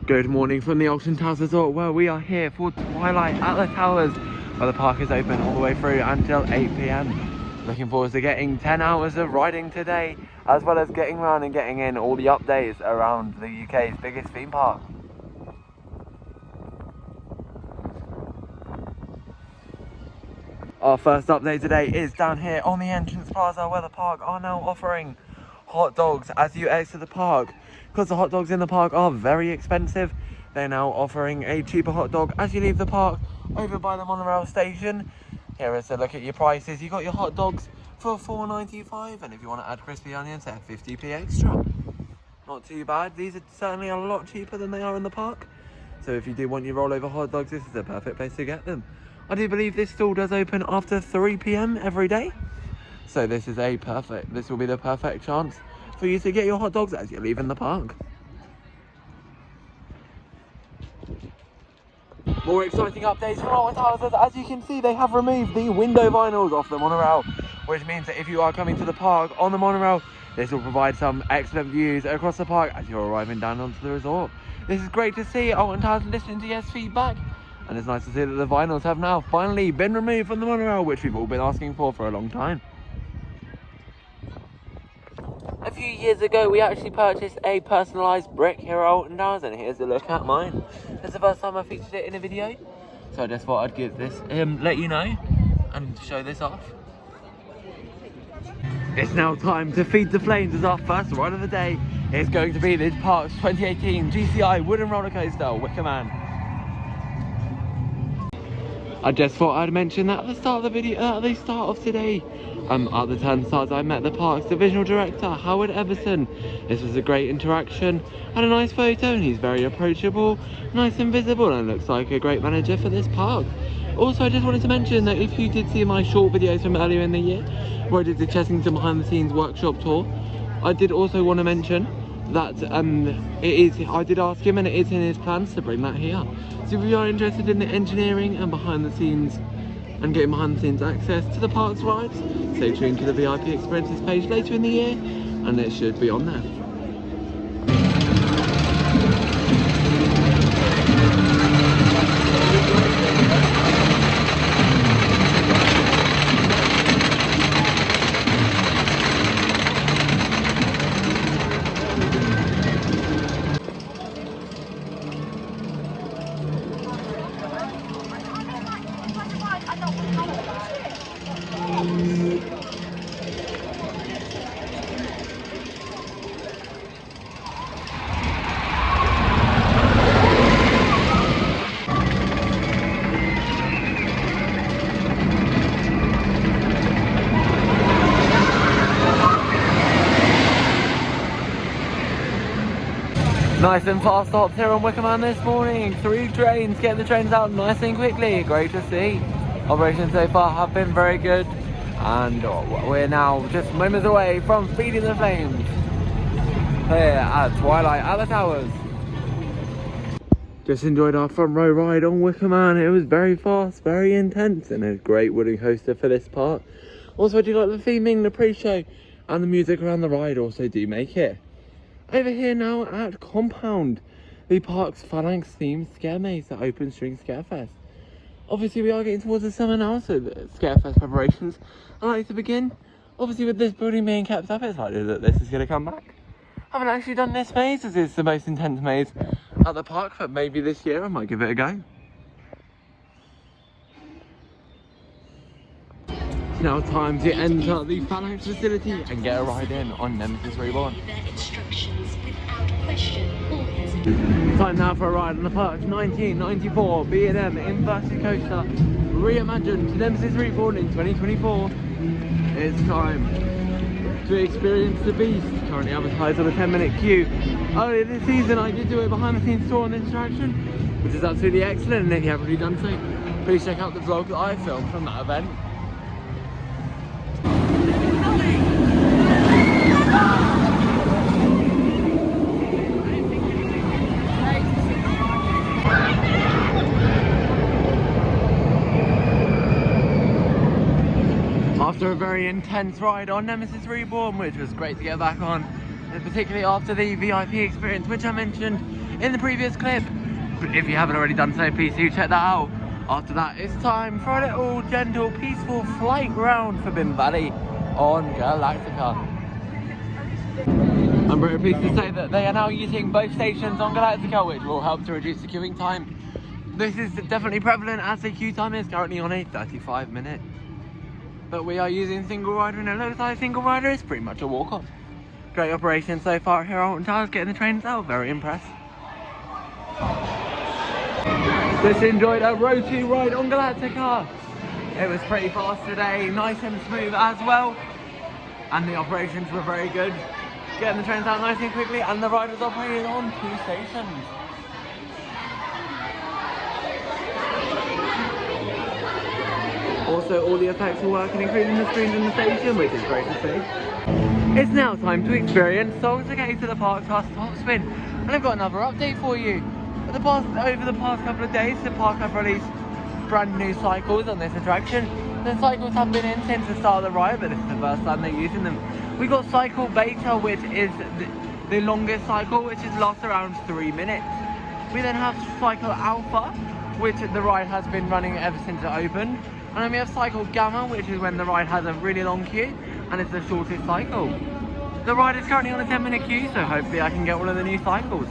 Good morning from the Alton Towers Resort, where we are here for Twilight at the Towers, where the park is open all the way through until 8 p.m. Looking forward to getting 10 hours of riding today, as well as getting around and getting in all the updates around the UK's biggest theme park. Our first update today is down here on the entrance plaza, where the park are now offering hot dogs as you exit the park. Because the hot dogs in the park are very expensive, they're now offering a cheaper hot dog as you leave the park over by the monorail station. Here is a look at your prices. You got your hot dogs for $4.95, and if you want to add crispy onions, they're 50p extra. Not too bad. These are certainly a lot cheaper than they are in the park, so if you do want your rollover hot dogs, this is the perfect place to get them. I do believe this stall does open after 3 p.m. every day, so this will be the perfect chance for you to get your hot dogs as you're leaving the park. More exciting updates from Alton Towers. As you can see, they have removed the window vinyls off the monorail, which means that if you are coming to the park on the monorail, this will provide some excellent views across the park as you're arriving down onto the resort. This is great to see. Alton Towers listening to guest feedback, and it's nice to see that the vinyls have now finally been removed from the monorail, which we've all been asking for a long time. A few years ago, we actually purchased a personalised brick here at Alton Towers, and here's a look at mine. It's the first time I featured it in a video, so I just thought I'd give this, let you know, and show this off. It's now time to feed the flames as our first ride of the day is going to be this park's 2018 GCI wooden roller coaster, Wicker Man. I just thought I'd mention that at the start of the video, at the start of today. At the turnstiles, I met the park's divisional director, Howard Everson. This was a great interaction and a nice photo, and he's very approachable, nice and visible, and looks like a great manager for this park. Also, I just wanted to mention that if you did see my short videos from earlier in the year, where I did the Chessington behind the scenes workshop tour, I did also want to mention that I did ask him, and it is in his plans to bring that here. So if you are interested in the engineering and behind the scenes and getting behind the scenes access to the park's rides, stay tuned to the VIP experiences page later in the year, and it should be on there. Nice and fast stops here on Wicker Man this morning. 3 trains, getting the trains out nice and quickly. Great to see. Operations so far have been very good, and we're now just moments away from feeding the flames here at Twilight at the Towers. Just enjoyed our front row ride on Wicker Man. It was very fast, very intense, and a great wooden coaster for this part. Also, I do like the theming, the pre-show, and the music around the ride also do make it. Over here now at Compound, the park's Phalanx themed scare maze at Open String Scarefest. Obviously we are getting towards the summer now, so the Scarefest preparations are likely to begin. Obviously with this building being kept up, it's likely that this is going to come back. I haven't actually done this maze as it's the most intense maze at the park, but maybe this year I might give it a go. It's now time to enter the Phalanx facility and get a ride in on Nemesis Reborn. Time now for a ride on the park's 1994 B&M Inverted Coaster, reimagined to Nemesis Reborn in 2024. It's time to experience the beast, currently advertised on a 10-minute queue. Earlier this season I did do a behind the scenes tour on this attraction, which is absolutely excellent, and if you haven't already done so, please check out the vlog that I filmed from that event. After a very intense ride on Nemesis Reborn, which was great to get back on, and particularly after the VIP experience, which I mentioned, in the previous clip. But if you haven't already done so, please do check that out. After that, it's time for a little gentle, peaceful flight round Forbidden Valley on Galactica. I'm very pleased to say that they are now using both stations on Galactica, which will help to reduce the queuing time. This is definitely prevalent as the queue time is currently on a 35-minute. But we are using single rider, and it looks like single rider is pretty much a walk-on. Great operation so far here at Alton Towers, getting the trains out, very impressed. Just enjoyed a Row 2 ride on Galactica. It was pretty fast today, nice and smooth as well. And the operations were very good. Getting the trains out nice and quickly, and the riders operated on 2 stations. Also, all the effects are working, including the screens in the station, which is great to see. It's now time to experience Solstice to the Park's Top Spin, and I've got another update for you. Over the past couple of days, the park have released brand new cycles on this attraction. The cycles have been in since the start of the ride, but this is the first time they're using them. We got Cycle Beta, which is the longest cycle, which lasts around 3 minutes. We then have Cycle Alpha, which the ride has been running ever since it opened. And then we have Cycle Gamma, which is when the ride has a really long queue, and it's the shortest cycle. The ride is currently on a 10-minute queue, so hopefully I can get one of the new cycles.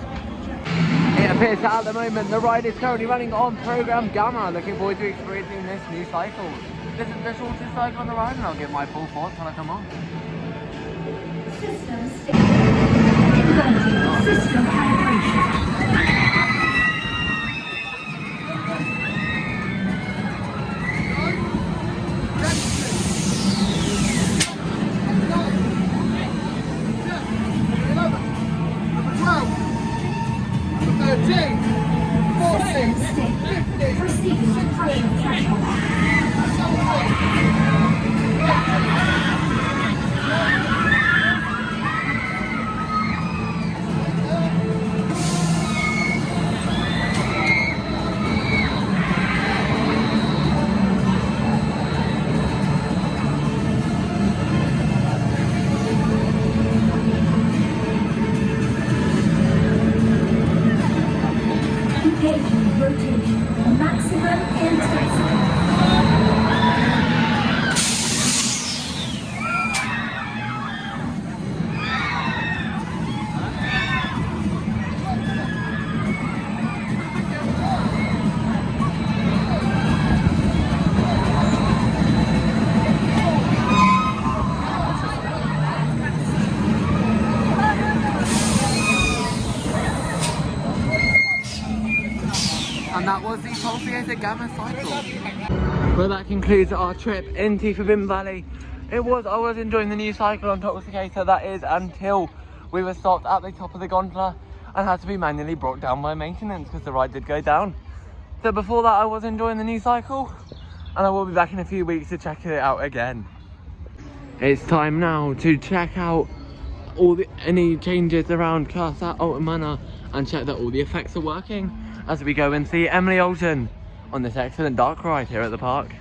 It appears that at the moment the ride is currently running on Program Gamma. Looking forward to experiencing this new cycle. This is the shortest cycle on the ride, and I'll get my full thoughts when I come on. System calibration. Proceeding to pressure threshold. Engaging rotation. Maximum intensity. And that was the Solstice Gamma cycle. Well, that concludes our trip into Forbidden Valley. I was enjoying the new cycle on Toxicator, that is, until we were stopped at the top of the gondola and had to be manually brought down by maintenance because the ride did go down. So before that I was enjoying the new cycle, and I will be back in a few weeks to check it out again. It's time now to check out any changes around Casa Alton Manor and check that all the effects are working as we go and see Emily Alton on this excellent dark ride here at the park.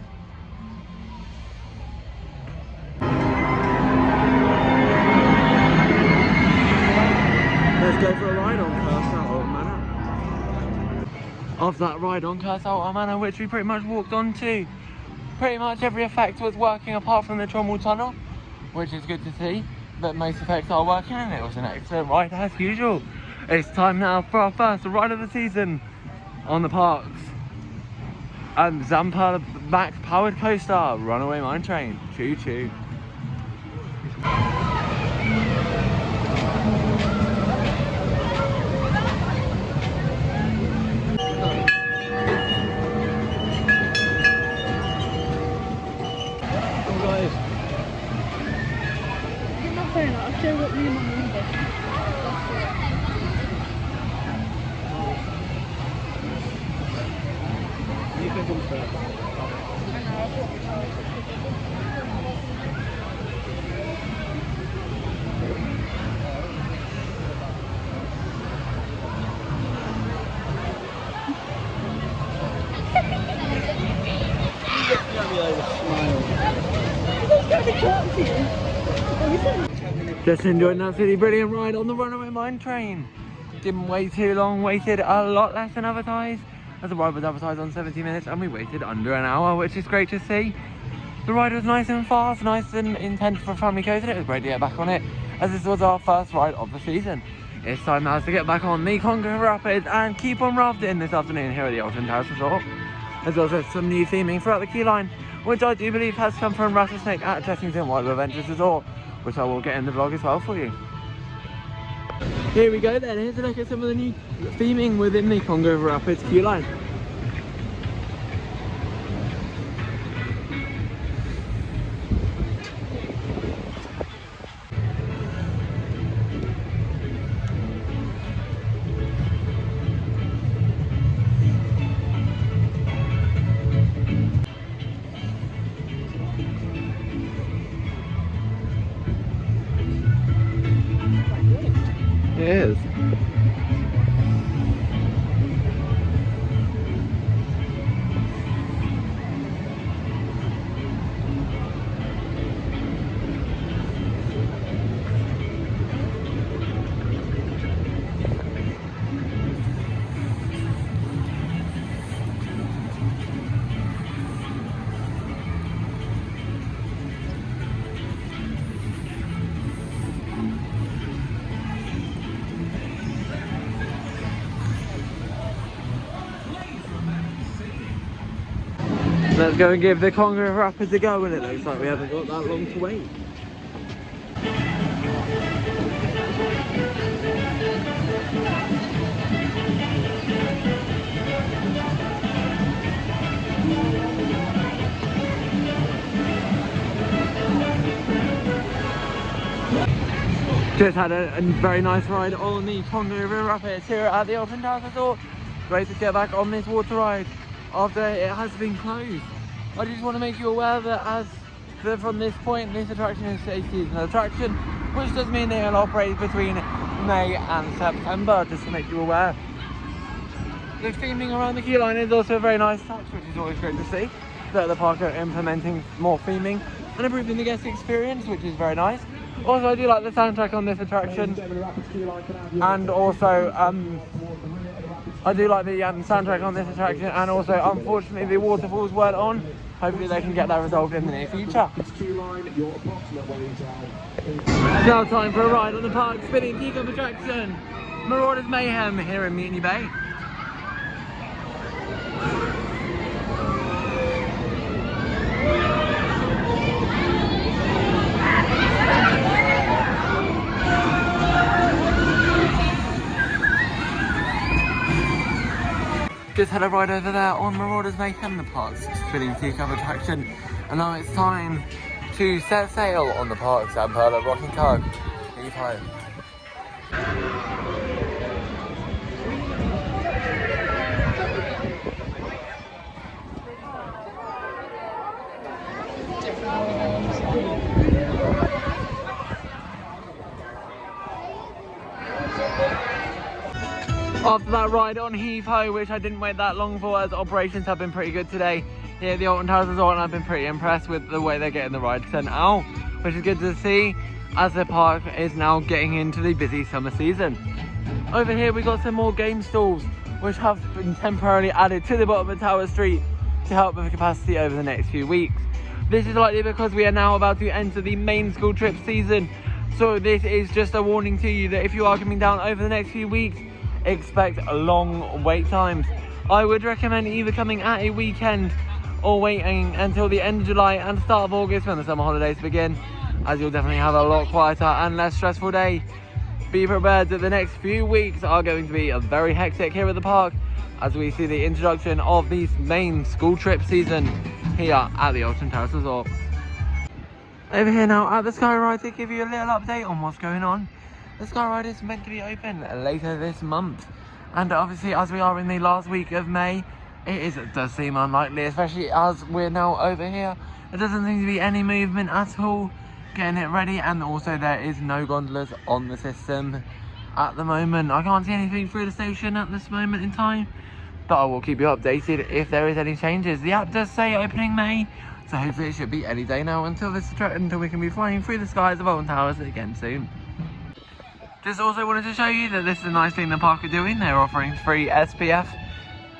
Let's go for a ride on Casa Alton Manor. After that ride on Casa Alton Manor, which we pretty much walked onto, pretty much every effect was working apart from the Trommel Tunnel, which is good to see, but most effects are working, and it was an excellent ride as usual. It's time now for our first ride of the season on the parks, and Zampa Max powered coaster, Runaway Mine Train, choo choo. I'll show what room I'm in. Just enjoying an absolutely brilliant ride on the Runaway Mine Train. didn't wait too long, waited a lot less than advertised, as the ride was advertised on 70 minutes and we waited under an hour, which is great to see. The ride was nice and fast, nice and intended for a family coaster, and it was great to get back on it, as this was our first ride of the season. It's time now to get back on the Congo Rapids and keep on rafting this afternoon here at the Alton Towers Resort. There's also some new theming throughout the queue line, which I do believe has come from Rattlesnake at Chessington Wildlife Adventures Resort, which I will get in the vlog as well for you. Here we go then, here's a look at some of the new theming within the Congo Rapids queue line. It is. Let's go and give the Congo Rapids a go, and it looks like we haven't got that long to wait. Just had a very nice ride on the Congo Rapids here at the Alton Towers Resort. Great to get back on this water ride after it has been closed. I just want to make you aware that from this point, this attraction is a seasonal attraction, which does mean it will operate between May and September, just to make you aware. The theming around the queue line is also a very nice touch, which is always great to see, that the park are implementing more theming and improving the guest experience, which is very nice. Also, I do like the soundtrack on this attraction, and also I do like the soundtrack on this attraction, and also unfortunately the waterfalls weren't on. Hopefully they can get that resolved in the near future. Now time for a ride on the park's spinning teacup attraction, Marauders Mayhem here in Mutiny Bay. Just had a ride over there on Marauders Mayhem, the park's spinning teacup attraction, and now it's time to set sail on the park's Amperla rocking tug. Heave ho. After that ride on Heave Ho, which I didn't wait that long for, as operations have been pretty good today here at the Alton Towers Resort, and I've been pretty impressed with the way they're getting the ride sent out, which is good to see as the park is now getting into the busy summer season. Over here we got some more game stalls, which have been temporarily added to the bottom of Tower Street to help with the capacity over the next few weeks. This is likely because we are now about to enter the main school trip season, so this is just a warning to you that if you are coming down over the next few weeks, expect long wait times. I would recommend either coming at a weekend or waiting until the end of July and start of August when the summer holidays begin, as you'll definitely have a lot quieter and less stressful day. Be prepared that the next few weeks are going to be very hectic here at the park as we see the introduction of the main school trip season here at the Alton Towers Resort. Over here now at the Sky Ride to give you a little update on what's going on. The Sky Ride is meant to be open later this month, and obviously as we are in the last week of May, it does seem unlikely, especially as we're now over here. There doesn't seem to be any movement at all getting it ready, and also there is no gondolas on the system at the moment. I can't see anything through the station at this moment in time, but I will keep you updated if there is any changes. The app does say opening May, so hopefully it should be any day now until we can be flying through the skies of Alton Towers again soon. Just also wanted to show you that this is a nice thing the park are doing. They're offering free SPF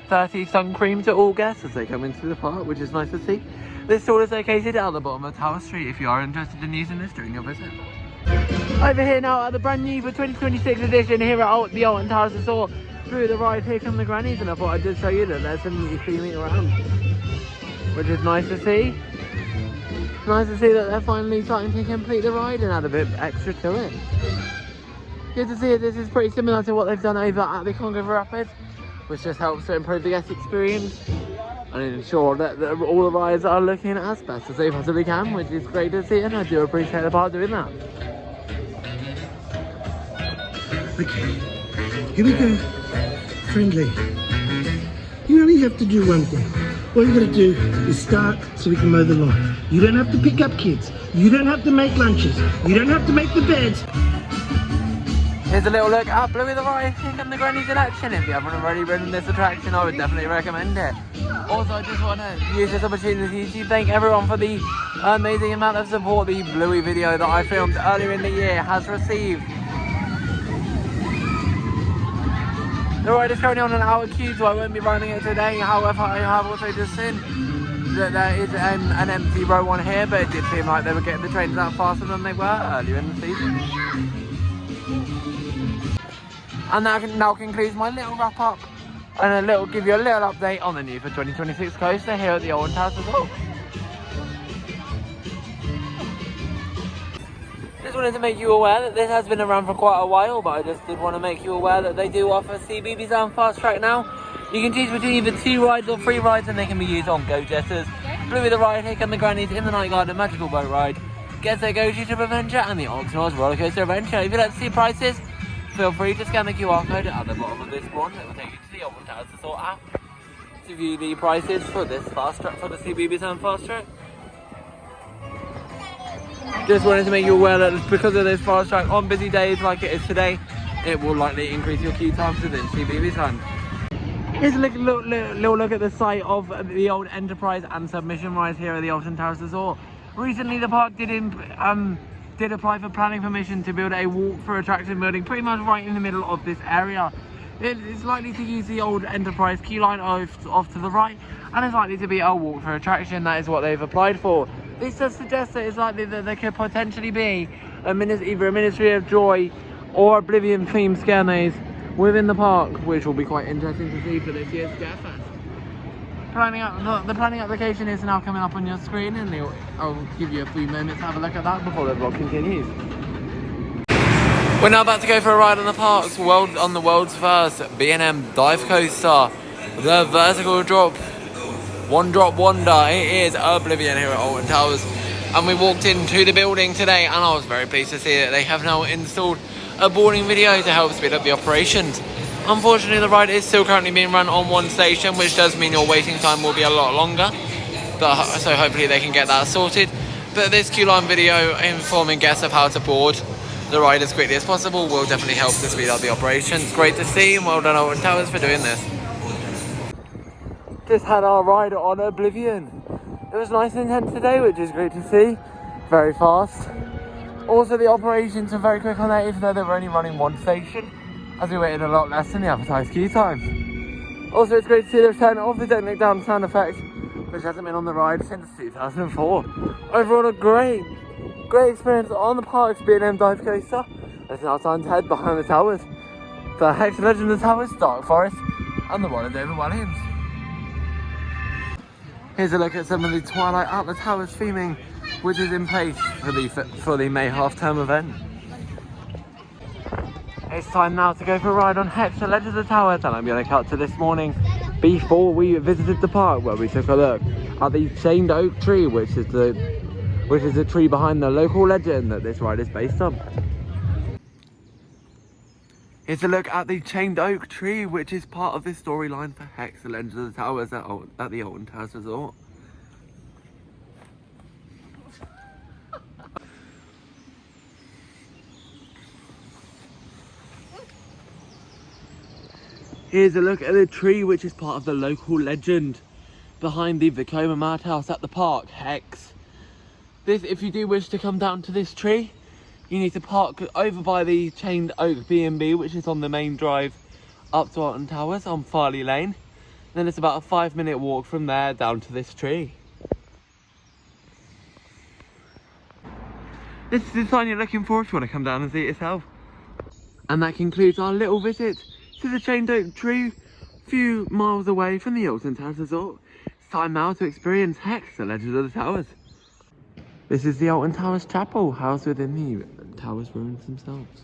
30 sun cream to all guests as they come into the park, which is nice to see. This stall is located at the bottom of Tower Street if you are interested in using this during your visit. Over here now at the brand new for 2026 edition here at the Alton Towers Resort. Through the ride, here come the grannies, and I thought I'd just show you that there's some new theming around, which is nice to see. Nice to see that they're finally starting to complete the ride and add a bit extra to it. Good to see it. This is pretty similar to what they've done over at the Congo Rapids, which just helps to improve the guest experience and ensure that all the rides are looking as best as they possibly can, which is great to see, and I do appreciate the park doing that. Okay, here we go. Friendly. You only have to do one thing. All you gotta do is start so we can mow the lawn. You don't have to pick up kids. You don't have to make lunches. You don't have to make the beds. Here's a little look at Bluey the Ride. Here come the grannies in action. If you haven't already ridden this attraction, I would definitely recommend it. Also, I just want to use this opportunity to thank everyone for the amazing amount of support the Bluey video that I filmed earlier in the year has received. The ride is currently on an hour queue, so I won't be running it today. However, I have also just seen that there is an empty row on here, but it did seem like they were getting the trains out faster than they were earlier in the season. And that now concludes my little wrap up and give you a little update on the new for 2026 coaster here at the Alton Towers Resort. Just wanted to make you aware that this has been around for quite a while, but I just did want to make you aware that they do offer CBeebies and Fast Track now. You can choose between either 2 rides or 3 rides, and they can be used on Go Jetters, Bluey the Ride, Here Come the Grannies, In the Night Garden, Magical Boat Ride, Get Their Go Ship Adventure, and the Alton Towers Roller Coaster Adventure. If you'd like to see prices, feel free to scan the QR code at the bottom of this one. It will take you to the Alton Towers Resort app to view the prices for this Fast Track, for the CBeebies and Fast Track. Just wanted to make you aware that because of this Fast Track, on busy days like it is today, it will likely increase your queue times within CBeebies time. Here's a little look at the site of the old Enterprise and Submission rides here at the Alton Towers Resort. Recently, the park did apply for planning permission to build a walk-through attraction building pretty much right in the middle of this area. It's likely to use the old Enterprise queue line off to the right, and it's likely to be a walk-through attraction. That is what they've applied for. This does suggest that it's likely that there could potentially be either a Ministry of Joy or Oblivion themed scare maze within the park, which will be quite interesting to see for this year's Scarefest. The planning application is now coming up on your screen, and I'll give you a few moments to have a look at that before the vlog continues. We're now about to go for a ride on the park's world's first B&M dive coaster, the vertical drop. One Drop Wonder. It is Oblivion here at Alton Towers, and we walked into the building today, and I was very pleased to see that they have now installed a boarding video to help speed up the operations. Unfortunately, the ride is still currently being run on one station, which does mean your waiting time will be a lot longer, so hopefully they can get that sorted. But this queue line video informing guests of how to board the ride as quickly as possible will definitely help to speed up the operations. Great to see, and well done Alton Towers for doing this. Just had our ride on Oblivion. It was nice and intense today, which is great to see. Very fast. Also, the operations are very quick on that, even though they were only running one station, as we waited a lot less than the advertised queue time. Also, it's great to see the return of the Don't Look Down sound effect, which hasn't been on the ride since 2004. Overall, a great experience on the park's B&M dive coaster. It's now time to head behind the towers for Hex Legend of the Towers, Dark Forest, and the one of David Williams. Here's a look at some of the Twilight at the Towers theming, which is in place for the May half-term event. It's time now to go for a ride on Hex Legend of the Towers, and I'm going to cut to this morning before we visited the park, where we took a look at the chained oak tree, which is the tree behind the local legend that this ride is based on. Here's a look at the chained oak tree, which is part of the storyline for Hex Legend of the Towers at the Alton Towers Resort. Here's a look at the tree, which is part of the local legend behind the Vekoma Madhouse at the park, Hex. If you do wish to come down to this tree, you need to park over by the chained oak B&B, which is on the main drive up to Alton Towers on Farley Lane. Then it's about a 5-minute walk from there down to this tree. This is the sign you're looking for if you want to come down and see it yourself. And that concludes our little visit to the chained oak tree, a few miles away from the Alton Towers Resort. It's time now to experience Hex, the Legend of the Towers. This is the Alton Towers Chapel, housed within the Towers ruins themselves.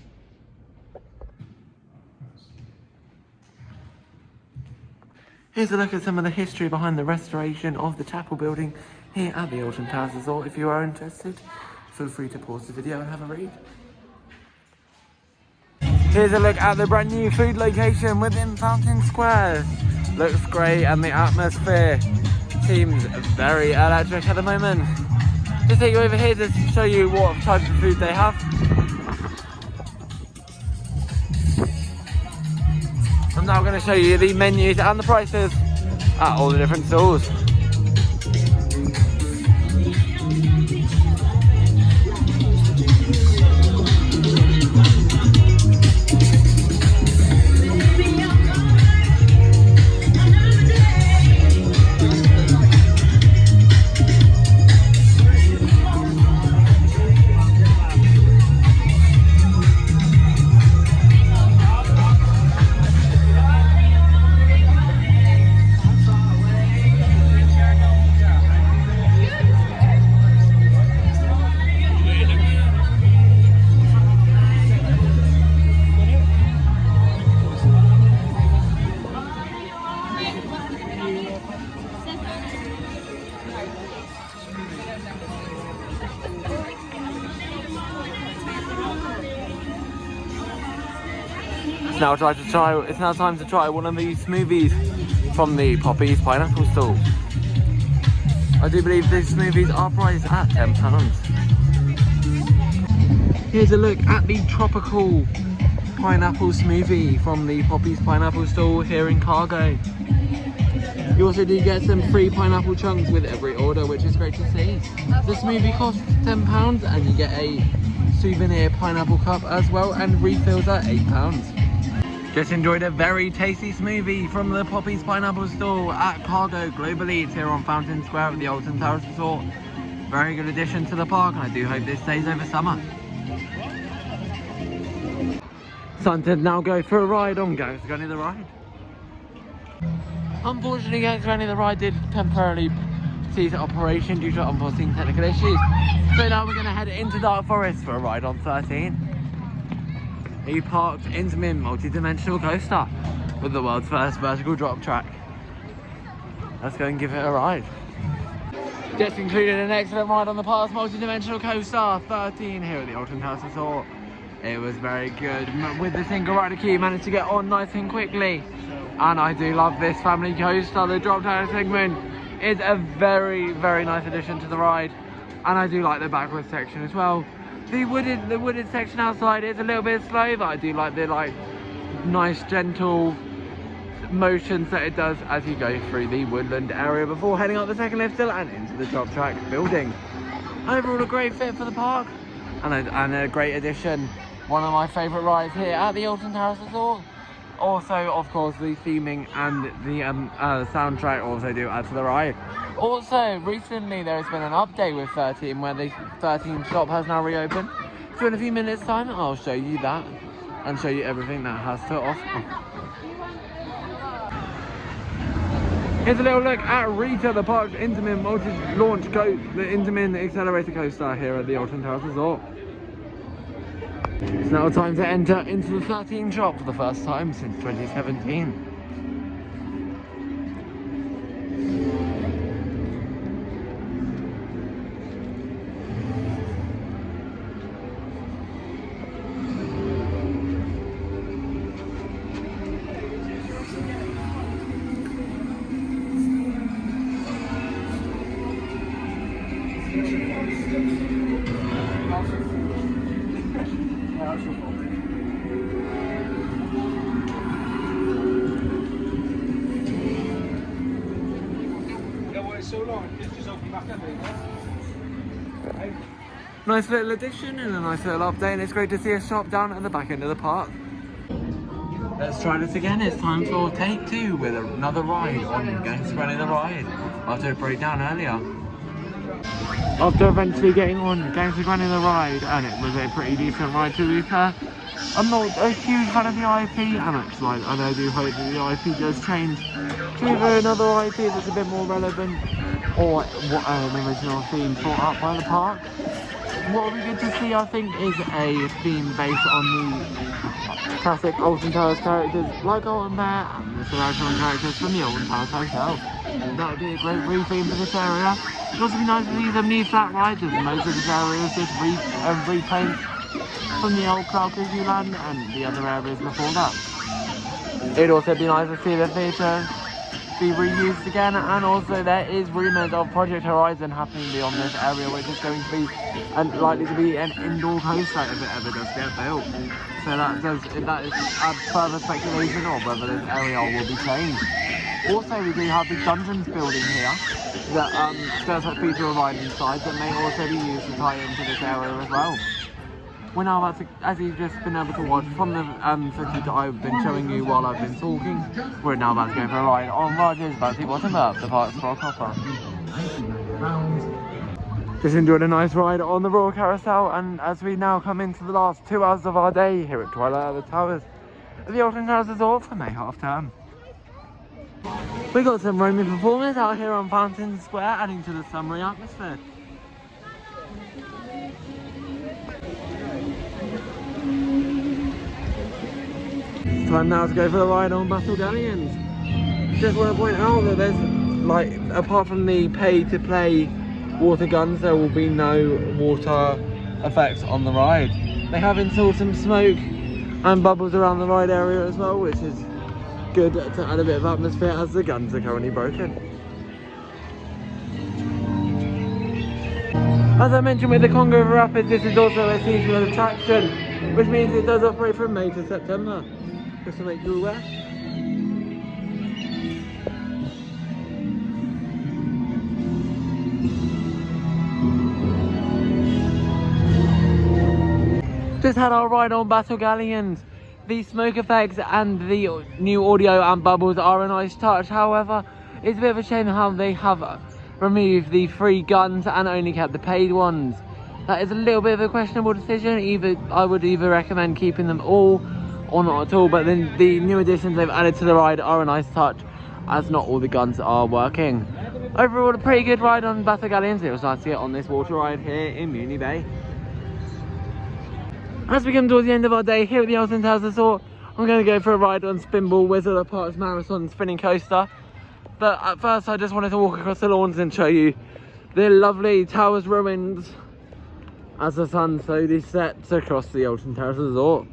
Here's a look at some of the history behind the restoration of the chapel building here at the Alton Towers Resort. If you are interested, feel free to pause the video and have a read. Here's a look at the brand new food location within Fountain Square. Looks great and the atmosphere seems very electric at the moment. Just take you over here to show you what type of food they have. I'm now going to show you the menus and the prices at all the different stalls. It's now time to try one of these smoothies from the Poppy's Pineapple stall. I do believe these smoothies are priced at £10. Here's a look at the tropical pineapple smoothie from the Poppy's Pineapple stall here in Cargo. You also do get some free pineapple chunks with every order, which is great to see. The smoothie costs £10 and you get a souvenir pineapple cup as well, and refills at £8. Just enjoyed a very tasty smoothie from the Poppy's Pineapple stall at Cargo Global Eats here on Fountain Square at the Alton Towers Resort. Very good addition to the park, and I do hope this stays over summer. Time to now go for a ride on Gangster Gunny the Ride. Unfortunately, Gangster Gunny the Ride did temporarily cease operation due to unforeseen technical issues. So now we're going to head into Dark Forest for a ride on 13. A parked Intamin multi-dimensional coaster with the world's first vertical drop track. Let's go and give it a ride. Just included an excellent ride on the Park's multi-dimensional coaster 13 here at the Alton Towers Resort. It was very good. With the single rider key, managed to get on nice and quickly. And I do love this family coaster. The drop down segment is a very, very nice addition to the ride. And I do like the backwards section as well. The wooded section outside is a little bit slow, but I do like the nice gentle motions that it does as you go through the woodland area before heading up the second lift hill and into the drop track building. Overall a great fit for the park and a great addition. One of my favourite rides here at the Alton Towers Resort. Also, of course, the theming and the soundtrack also do add to the ride. Also, recently there has been an update with 13 where the 13 shop has now reopened. So in a few minutes time I'll show you that and show you everything that has to offer. Here's a little look at Rita, the park's Intamin the Intamin accelerator coaster here at the Alton Towers Resort. It's now time to enter into the 13 shop for the first time since 2017. Nice little addition and a nice little update, and it's great to see a shop down at the back end of the park. Let's try this again. It's time for take 2 with another ride on Gangs Granny the Ride after it broke down earlier. After eventually getting on Gangs Granny the Ride, and it was a pretty decent ride to be fair. I'm not a huge fan of the IP, and I do hope that the IP does change to either another IP that's a bit more relevant or an original theme thought up by the park. What we get to see, I think, is a theme based on the classic Alton Towers characters like Alton Bear and the surrounding characters from the Alton Towers Hotel. That would be a great re-theme for this area. It'd also be nice to see some new flat rides as most of this area is just repaint from the old Cloud Cuckoo Land and the other areas before that. It'd also be nice to see the theatre be reused again, and also there is rumours of Project Horizon happening beyond this area, which is going to be and likely to be an indoor coaster if it ever does get built. So that is further speculation of whether this area will be changed. Also, we do have the Dungeons building here that does feature a ride inside that may also be used to tie into this area as well. We're now about to, as you've just been able to watch from the footage that I've been showing you while I've been talking, we're now about to go for a ride on Rogers Bounty Bottom Up, the park's for a copper. Just enjoyed a nice ride on the Royal Carousel, and as we now come into the last 2 hours of our day here at Twilight at the Towers at the Alton Towers Resort for May half term. We got some roaming performers out here on Fountain Square, adding to the summery atmosphere. Time now to go for a ride on Battle Galleons. Just want to point out that there's, like, apart from the pay-to-play water guns, there will be no water effects on the ride. They have installed some smoke and bubbles around the ride area as well, which is good to add a bit of atmosphere as the guns are currently broken. As I mentioned with the Congo Rapids, this is also a seasonal attraction, which means it does operate from May to September. Just to make you aware. Just had our ride on Battle Galleons. The smoke effects and the new audio and bubbles are a nice touch. However, it's a bit of a shame how they have removed the free guns and only kept the paid ones. That is a little bit of a questionable decision. I would either recommend keeping them all or not at all, but then the new additions they've added to the ride are a nice touch, as not all the guns are working. Overall, a pretty good ride on Battle Galleons. It was nice to get on this water ride here in Muni Bay. As we come towards the end of our day here at the Alton Towers Resort, I'm going to go for a ride on Spinball Wizard, the park's marathon spinning coaster. But at first I just wanted to walk across the lawns and show you the lovely Towers ruins as the sun slowly sets across the Alton Towers Resort.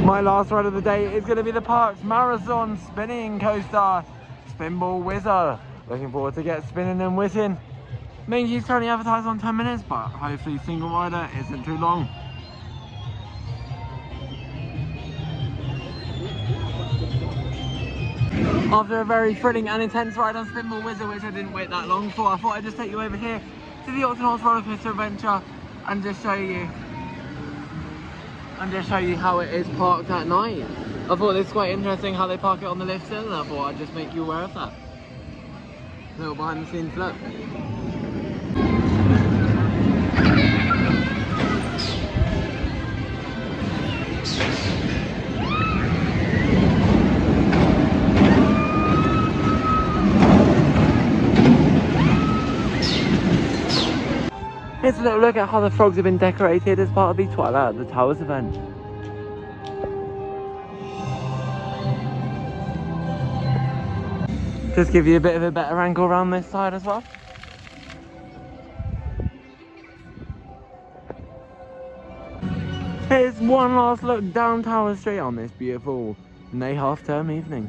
My last ride of the day is going to be the park's marathon spinning coaster, Spinball Wizard. Looking forward to get spinning and whizzing. Main queue's currently advertised on 10 minutes, but hopefully single rider isn't too long. After a very thrilling and intense ride on Spinball Wizard, which I didn't wait that long for, I thought I'd just take you over here to the Alton Towers roller coaster adventure and just show you how it is parked at night. I thought this was quite interesting how they park it on the lift hill, and I thought I'd just make you aware of that. A little behind the scenes look. Here's a little look at how the frogs have been decorated as part of the Twilight at the Towers event. Just give you a bit of a better angle around this side as well. Here's one last look down Tower Street on this beautiful May half-term evening.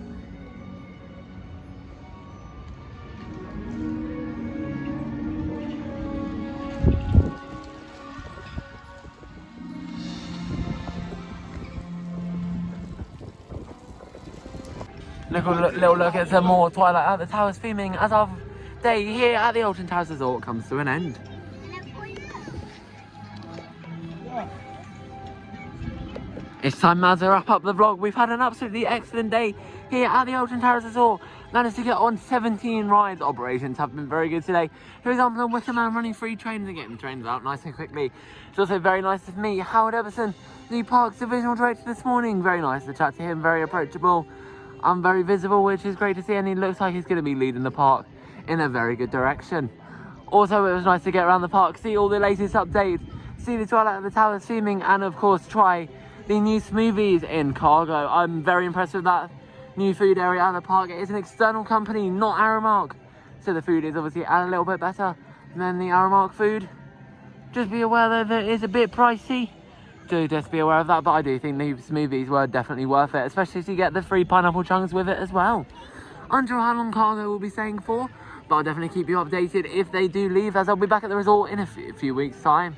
little look at some more Twilight at the Towers theming as our day here at the Alton Towers Resort comes to an end. It's time now to wrap up the vlog. We've had an absolutely excellent day here at the Alton Towers Resort. Managed to get on 17 rides. Operations have been very good today. For example, on Wicker Man running 3 trains and getting the trains out nice and quickly. It's also very nice to meet Howard Everson, the Parks Divisional Director this morning. Very nice to chat to him, very approachable and very visible, which is great to see, and he looks like he's going to be leading the park in a very good direction. Also, it was nice to get around the park, see all the latest updates, see the Twilight at the Towers theming, and of course try the new smoothies in Cargo. I'm very impressed with that new food area at the park. It is an external company, not Aramark, so the food is obviously a little bit better than the Aramark food. Just be aware though that it is a bit pricey, do just be aware of that, but I do think the smoothies were definitely worth it, especially if you get the free pineapple chunks with it as well. Unsure how long Cargo will be staying for, but I'll definitely keep you updated if they do leave, as I'll be back at the resort in a few weeks time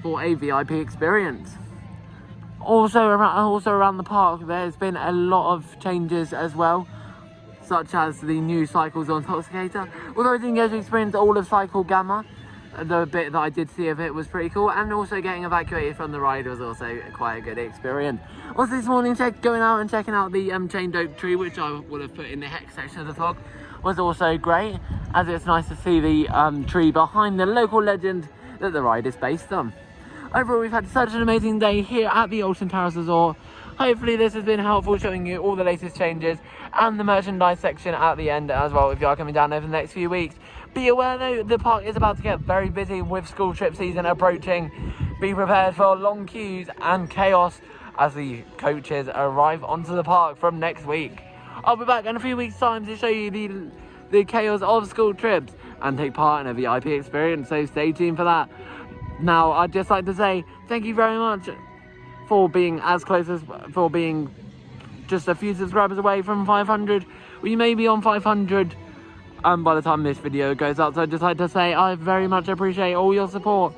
for a VIP experience. Also around the park, there's been a lot of changes as well, such as the new Cycles on Intoxicator. Although I didn't get to experience all of Cycle Gamma, the bit that I did see of it was pretty cool, and also getting evacuated from the ride was also quite a good experience. Also this morning, going out and checking out the chained oak tree, which I would have put in the hex section of the vlog, was also great, as it's nice to see the tree behind the local legend that the ride is based on. Overall, we've had such an amazing day here at the Alton Towers Resort. Hopefully this has been helpful, showing you all the latest changes and the merchandise section at the end as well, if you are coming down over the next few weeks. Be aware though, the park is about to get very busy with school trip season approaching. Be prepared for long queues and chaos as the coaches arrive onto the park from next week. I'll be back in a few weeks time to show you the chaos of school trips and take part in a VIP experience, so stay tuned for that. Now, I'd just like to say thank you very much for being for being just a few subscribers away from 500. We may be on 500 by the time this video goes up, so I'd just like to say I very much appreciate all your support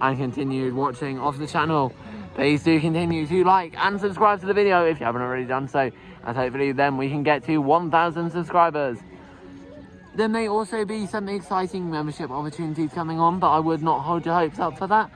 and continued watching of the channel. Please do continue to like and subscribe to the video if you haven't already done so, and hopefully then we can get to 1,000 subscribers. There may also be some exciting membership opportunities coming on, but I would not hold your hopes up for that,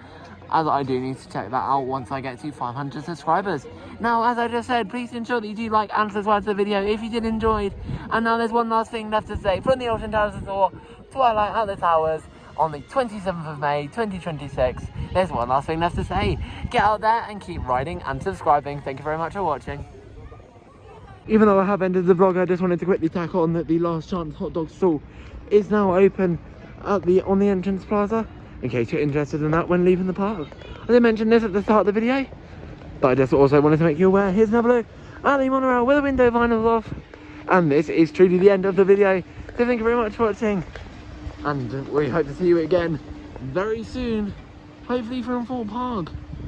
as I do need to check that out once I get to 500 subscribers. Now, as I just said, please ensure that you do like and subscribe to the video if you did enjoy it. And now there's one last thing left to say from the Alton Towers Resort, Twilight at the Towers, on the 27th of May 2026. There's one last thing left to say. Get out there and keep riding and subscribing. Thank you very much for watching. Even though I have ended the vlog, I just wanted to quickly tack on that the Last Chance hot dog stall is now open at on the entrance plaza, in case you're interested in that when leaving the park. I did mention this at the start of the video, but I just also wanted to make you aware. Here's another look at the monorail with the window vinyls off, and this is truly the end of the video. So thank you very much for watching, and we hope to see you again very soon, hopefully from Fort Park.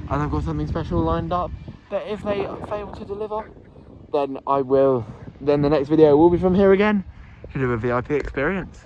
And I've got something special lined up that if they fail to deliver, then the next video will be from here again to do a VIP experience.